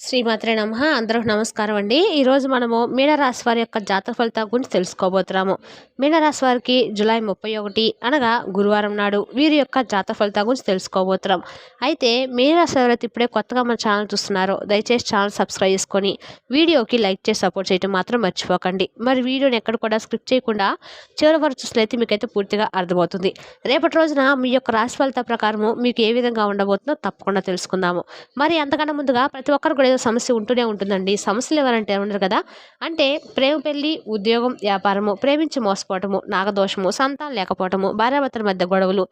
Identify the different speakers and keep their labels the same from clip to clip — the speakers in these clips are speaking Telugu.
Speaker 1: శ్రీమాత్రే నమః. అందరికి నమస్కారం అండి. ఈరోజు మనము మీనరాశి వారి యొక్క జాతక ఫలితాల గురించి తెలుసుకోబోతున్నాము. మీనరాశి వారికి జూలై 31 అనగా గురువారం నాడు వీరి యొక్క జాతక ఫలితాల గురించి తెలుసుకోబోతున్నాం. అయితే మీనరాశి ఎవరైతే ఇప్పుడే కొత్తగా మన ఛానల్ చూస్తున్నారో దయచేసి ఛానల్ సబ్స్క్రైబ్ చేసుకొని వీడియోకి లైక్ చేసి సపోర్ట్ చేయడం మాత్రం మర్చిపోకండి. మరి వీడియోని ఎక్కడ కూడా స్క్రిప్ట్ చేయకుండా చివరి వరకు చూసినట్లయితే మీకైతే పూర్తిగా అర్థమవుతుంది. రేపటి రోజున మీ యొక్క రాశి ఫలితాల ప్రకారము మీకు ఏ విధంగా ఉండబోతుందో తప్పకుండా తెలుసుకుందాము. మరి అంతకన్నా ముందుగా ప్రతి ఒక్కరు కూడా ఏదో సమస్య ఉంటూనే ఉంటుందండి. సమస్యలు ఎవరంటే ఉండరు కదా. అంటే ప్రేమ, పెళ్లి, ఉద్యోగం, వ్యాపారము, ప్రేమించి మోసపోవటము, నాగదోషము, సంతానం లేకపోవటము, భార్యాభర్తల మధ్య గొడవలు,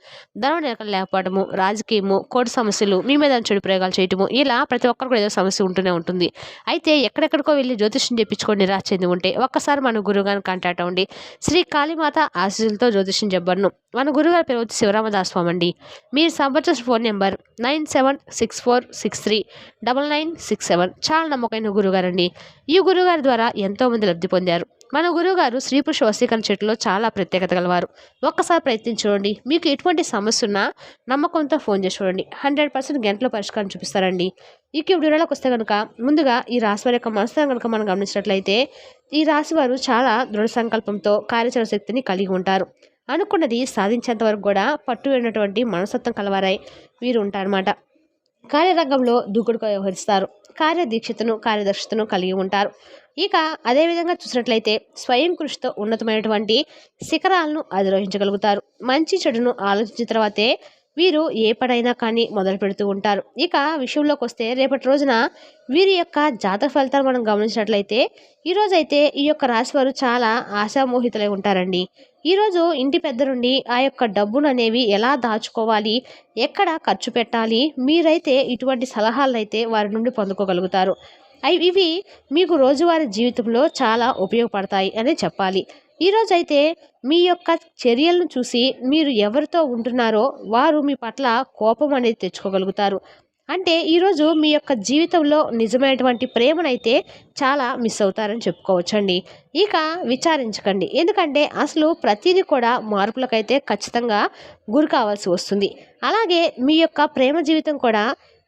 Speaker 1: ధనం లేకపోవటము, రాజకీయము, కోర్టు సమస్యలు, మీ మీద చెడు ప్రయోగాలు చేయటము, ఇలా ప్రతి ఒక్కరు కూడా ఏదో సమస్య ఉంటూనే ఉంటుంది. అయితే ఎక్కడెక్కడికో వెళ్ళి జ్యోతిష్యం చెప్పించుకొని నిరాశ చెంది ఉంటే ఒక్కసారి మన గురువుగారిని కాంటాక్ట్ అవ్వండి. శ్రీ కాళీమాత ఆశీస్సులతో జ్యోతిష్యం చెప్పబడును. మన గురుగారి పేరు వచ్చి శివరామదాస్ స్వామి అండి. మీరు సంప్రదించిన ఫోన్ నెంబర్ 9764639967. చాలా నమ్మకమైన గురుగారండి. ఈ గురుగారి ద్వారా ఎంతోమంది లబ్ధి పొందారు. మన గురువుగారు స్త్రీ పురుష వశీకరణ చెట్టులో చాలా ప్రత్యేకత గలవారు. ఒక్కసారి ప్రయత్నించి చూడండి. మీకు ఎటువంటి సమస్య ఉన్నా నమ్మకంతో ఫోన్ చేసి చూడండి. 100% గంటలో పరిష్కారం చూపిస్తారండి. ఇక వీడియోలోకి వస్తే కనుక ముందుగా ఈ రాశి వారి యొక్క మనసును కనుక మనం గమనించినట్లయితే ఈ రాశి వారు చాలా దృఢ సంకల్పంతో కార్యాచరణ శక్తిని కలిగి ఉంటారు. అనుకున్నది సాధించేంత వరకు కూడా పట్టు వెళ్ళినటువంటి మనస్తత్వం కలవారై వీరు ఉంటారన్నమాట. కార్యరంగంలో దూకుడుగా వ్యవహరిస్తారు. కార్యదీక్షతను కార్యదర్శతను కలిగి ఉంటారు. ఇక అదేవిధంగా చూసినట్లయితే స్వయం కృషితో ఉన్నతమైనటువంటి శిఖరాలను అధిరోహించగలుగుతారు. మంచి చెడును ఆలోచించిన తర్వాతే వీరు ఏ పడైనా కానీ మొదలు పెడుతూ ఉంటారు. ఇక విషయంలోకి వస్తే రేపటి రోజున వీరి యొక్క జాతక ఫలితాలు మనం గమనించినట్లయితే ఈరోజైతే ఈ యొక్క రాశి వారు చాలా ఆశామోహితులై ఉంటారండి. ఈరోజు ఇంటి పెద్ద నుండి ఆ యొక్క డబ్బును అనేవి ఎలా దాచుకోవాలి, ఎక్కడ ఖర్చు పెట్టాలి, మీరైతే ఇటువంటి సలహాలను అయితే వారి నుండి పొందుకోగలుగుతారు. ఇవి మీకు రోజువారీ జీవితంలో చాలా ఉపయోగపడతాయి అని చెప్పాలి. ఈరోజైతే మీ యొక్క చర్యలను చూసి మీరు ఎవరితో ఉంటున్నారో వారు మీ పట్ల కోపం అనేది తెచ్చుకోగలుగుతారు. అంటే ఈరోజు మీ యొక్క జీవితంలో నిజమైనటువంటి ప్రేమనైతే చాలా మిస్ అవుతారని చెప్పుకోవచ్చండి. ఇక విచారించకండి. ఎందుకంటే అసలు ప్రతిదీ కూడా మార్పులకైతే ఖచ్చితంగా గురి కావాల్సి వస్తుంది. అలాగే మీ యొక్క ప్రేమ జీవితం కూడా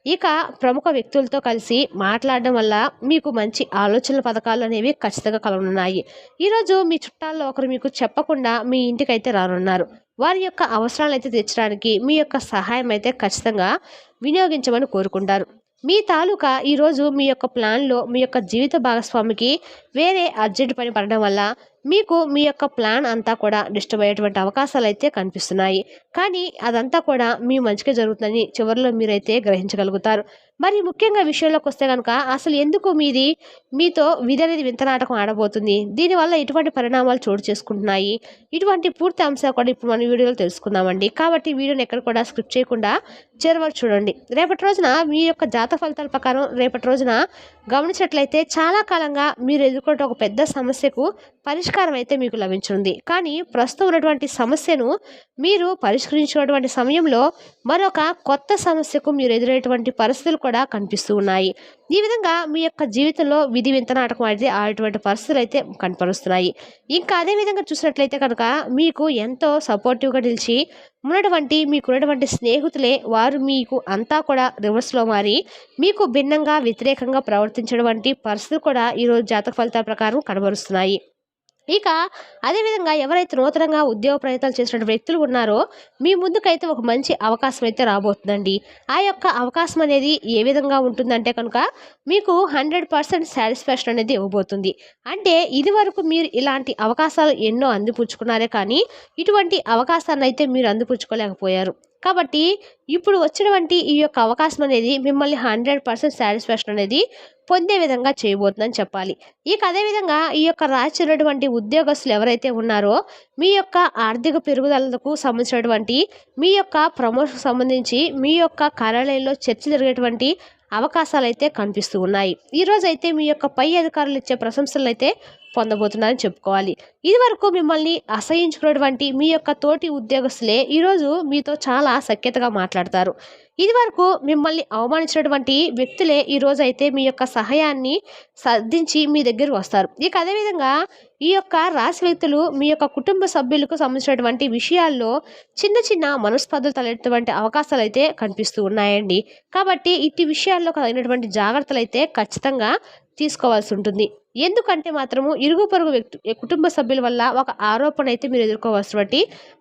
Speaker 1: ఇక ప్రముఖ వ్యక్తులతో కలిసి మాట్లాడడం వల్ల మీకు మంచి ఆలోచనల పథకాలు అనేవి ఖచ్చితంగా కలగనున్నాయి. ఈరోజు మీ చుట్టాల్లో ఒకరు మీకు చెప్పకుండా మీ ఇంటికైతే రానున్నారు. వారి యొక్క అవసరాలు అయితే తీర్చడానికి మీ యొక్క సహాయం అయితే ఖచ్చితంగా వినియోగించమని కోరుకుంటారు. మీ తాలూకా ఈరోజు మీ యొక్క ప్లాన్లో మీ యొక్క జీవిత భాగస్వామికి వేరే అర్జెంట్ పని పడడం వల్ల మీకు మీ యొక్క ప్లాన్ అంతా కూడా డిస్టర్బ్ అయ్యేటువంటి అవకాశాలు అయితే కనిపిస్తున్నాయి. కానీ అదంతా కూడా మీ మంచిగా జరుగుతుందని చివరిలో మీరైతే గ్రహించగలుగుతారు. మరి ముఖ్యంగా విషయంలోకి వస్తే కనుక అసలు ఎందుకు మీతో విధి అనేది వింత నాటకం ఆడబోతుంది, దీనివల్ల ఎటువంటి పరిణామాలు చోటు చేసుకుంటున్నాయి, ఇటువంటి పూర్తి అంశాలు కూడా ఇప్పుడు మన వీడియోలో తెలుసుకుందామండి. కాబట్టి వీడియోని ఎక్కడ కూడా స్క్రిప్ట్ చేయకుండా చివరి చూడండి. రేపటి రోజున మీ యొక్క జాతక ఫలితాల ప్రకారం రేపటి రోజున గమనించినట్లయితే చాలా కాలంగా మీరు ఎదుర్కొంటే ఒక పెద్ద సమస్యకు పరిష్కారం అయితే మీకు లభించనుంది. కానీ ప్రస్తుతం ఉన్నటువంటి సమస్యను మీరు పరిష్కరించినటువంటి సమయంలో మరొక కొత్త సమస్యకు మీరు ఎదురయ్యేటువంటి పరిస్థితులు కూడా కనిపిస్తూ ఉన్నాయి. ఈ విధంగా మీ యొక్క జీవితంలో విధి వింత నాటకం అయితే ఆడేటువంటి పరిస్థితులు అయితే కనపరుస్తున్నాయి. ఇంకా అదే విధంగా చూసినట్లయితే కనుక మీకు ఎంతో సపోర్టివ్గా నిలిచి మీకున్నటువంటి స్నేహితులే వారు మీకు అంతా కూడా రివర్స్లో మారి మీకు భిన్నంగా వ్యతిరేకంగా ప్రవర్తించడం వంటి పరిస్థితులు కూడా ఈరోజు జాతక ఫలితాల ప్రకారం కనబరుస్తున్నాయి. ఇక అదేవిధంగా ఎవరైతే నూతనంగా ఉద్యోగ ప్రయత్నాలు చేసినటువంటి వ్యక్తులు ఉన్నారో మీ ముందుకైతే ఒక మంచి అవకాశం అయితే రాబోతుందండి. ఆ యొక్క అవకాశం అనేది ఏ విధంగా ఉంటుందంటే కనుక మీకు 100% సాటిస్ఫాక్షన్ అనేది ఇవ్వబోతుంది. అంటే ఇది వరకు మీరు ఇలాంటి అవకాశాలు ఎన్నో అందిపుచ్చుకున్నారే కానీ ఇటువంటి అవకాశాన్ని అయితే మీరు అందిపుచ్చుకోలేకపోయారు. కాబట్టి ఇప్పుడు వచ్చినటువంటి ఈ యొక్క అవకాశం అనేది మిమ్మల్ని 100% సాటిస్ఫాక్షన్ అనేది పొందే విధంగా చేయబోతుందని చెప్పాలి. ఇక అదేవిధంగా ఈ యొక్క రాసినటువంటి ఉద్యోగస్తులు ఎవరైతే ఉన్నారో మీ యొక్క ఆర్థిక పెరుగుదలకు సంబంధించినటువంటి మీ యొక్క ప్రమోషన్ సంబంధించి మీ యొక్క కార్యాలయంలో చర్చలు జరిగేటువంటి అవకాశాలు అయితే కనిపిస్తూ ఉన్నాయి. ఈరోజు అయితే మీ యొక్క పై అధికారులు ఇచ్చే ప్రశంసలు అయితే పొందబోతున్నారని చెప్పుకోవాలి. ఇదివరకు మిమ్మల్ని అసహ్యించుకున్నటువంటి మీ యొక్క తోటి ఉద్యోగస్తులే ఈరోజు మీతో చాలా సఖ్యతగా మాట్లాడతారు. ఇదివరకు మిమ్మల్ని అవమానించినటువంటి వ్యక్తులే ఈరోజైతే మీ యొక్క సహాయాన్ని సర్దించి మీ దగ్గరకు వస్తారు. ఇక అదేవిధంగా ఈ యొక్క రాశి వ్యక్తులు మీ యొక్క కుటుంబ సభ్యులకు సంబంధించినటువంటి విషయాల్లో చిన్న చిన్న మనస్పర్ధలు తలెత్తేటువంటి అవకాశాలు అయితే కనిపిస్తూ ఉన్నాయండి. కాబట్టి ఇట్టి విషయాల్లో కలిగినటువంటి జాగ్రత్తలు అయితే ఖచ్చితంగా తీసుకోవాల్సి ఉంటుంది. ఎందుకంటే మాత్రము ఇరుగు పొరుగు కుటుంబ సభ్యుల వల్ల ఒక ఆరోపణ అయితే మీరు ఎదుర్కోవాల్సినటువంటి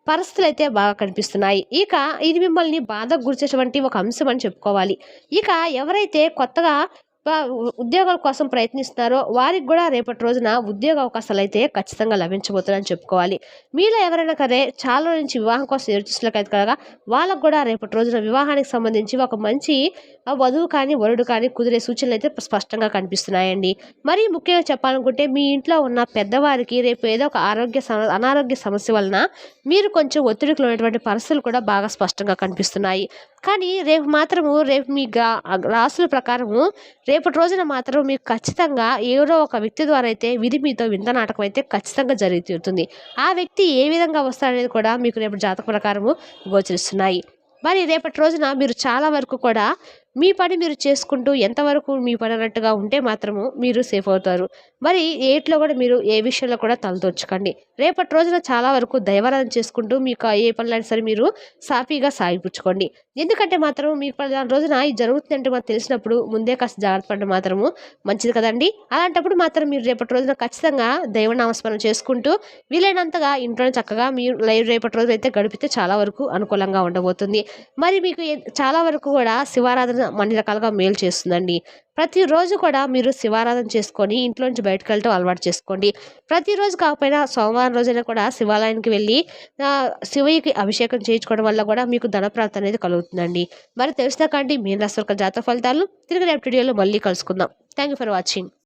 Speaker 1: పరిస్థితులు అయితే బాగా కనిపిస్తున్నాయి. ఇక ఇది మిమ్మల్ని బాధకు గురిచేటువంటి ఒక అంశం అని చెప్పుకోవాలి. ఇక ఎవరైతే కొత్తగా ఉద్యోగాల కోసం ప్రయత్నిస్తున్నారో వారికి కూడా రేపటి రోజున ఉద్యోగ అవకాశాలు అయితే ఖచ్చితంగా లభించబోతున్నాయని చెప్పుకోవాలి. మీలో ఎవరైనా సరే చాలా రోజుల నుంచి వివాహం కోసం ఎదురుచూస్తున్నట్లయితే కనుక వాళ్ళకు కూడా రేపటి రోజున వివాహానికి సంబంధించి ఒక మంచి వధువు కానీ వరుడు కానీ కుదిరే సూచనలు అయితే స్పష్టంగా కనిపిస్తున్నాయండి. మరీ ముఖ్యంగా చెప్పాలనుకుంటే మీ ఇంట్లో ఉన్న పెద్దవారికి రేపు ఏదో ఒక అనారోగ్య సమస్య వలన మీరు కొంచెం ఒత్తిడికి లోనటువంటి పరిస్థితులు కూడా బాగా స్పష్టంగా కనిపిస్తున్నాయి. కానీ రేపు మీ రాసుల ప్రకారము రేపటి రోజున మాత్రం మీకు ఖచ్చితంగా ఎవరో ఒక వ్యక్తి ద్వారా అయితే విధి మీతో వింత నాటకం అయితే ఖచ్చితంగా జరిగి తీరుతుంది. ఆ వ్యక్తి ఏ విధంగా వస్తాడనేది కూడా మీకు రేపు జాతక ప్రకారము గోచరిస్తున్నాయి. మరి రేపటి రోజున మీరు చాలా వరకు కూడా మీ పని మీరు చేసుకుంటూ ఎంతవరకు మీ పని అన్నట్టుగా ఉంటే మాత్రము మీరు సేఫ్ అవుతారు. మరి ఏట్లో కూడా మీరు ఏ విషయంలో కూడా తలదూర్చకండి. రేపటి రోజున చాలా వరకు దైవారాధన చేసుకుంటూ మీకు ఏ పనులైనా సరే మీరు సాఫీగా సాగిపుచ్చుకోండి. ఎందుకంటే మాత్రం మీకు పలానా రోజున ఇది జరుగుతుందంటే మనకు తెలిసినప్పుడు ముందే కాస్త జాగ్రత్త పడడం మాత్రము మంచిది కదండి. అలాంటప్పుడు మాత్రం మీరు రేపటి రోజున ఖచ్చితంగా దైవనామస్మరణ చేసుకుంటూ వీలైనంతగా ఇంట్లోనే చక్కగా మీరు రేపటి రోజు అయితే గడిపితే చాలా వరకు అనుకూలంగా ఉండబోతుంది. మరి మీకు చాలా వరకు కూడా శివారాధన అన్ని రకాలుగా మేలు చేస్తుందండి. ప్రతిరోజు కూడా మీరు శివారాధన చేసుకొని ఇంట్లో నుంచి బయటకు వెళ్ళటం అలవాటు చేసుకోండి. ప్రతిరోజు కాకపోయినా సోమవారం రోజైనా కూడా శివాలయానికి వెళ్ళి శివయ్యకి అభిషేకం చేయించుకోవడం వల్ల కూడా మీకు ధనప్రాప్తి అనేది కలుగుతుందండి. మరి తెలిసిన కండి మీన రాశి జాతక ఫలితాలు తిరిగి రేపటి వీడియోలో మళ్ళీ కలుసుకుందాం. Thank you for watching.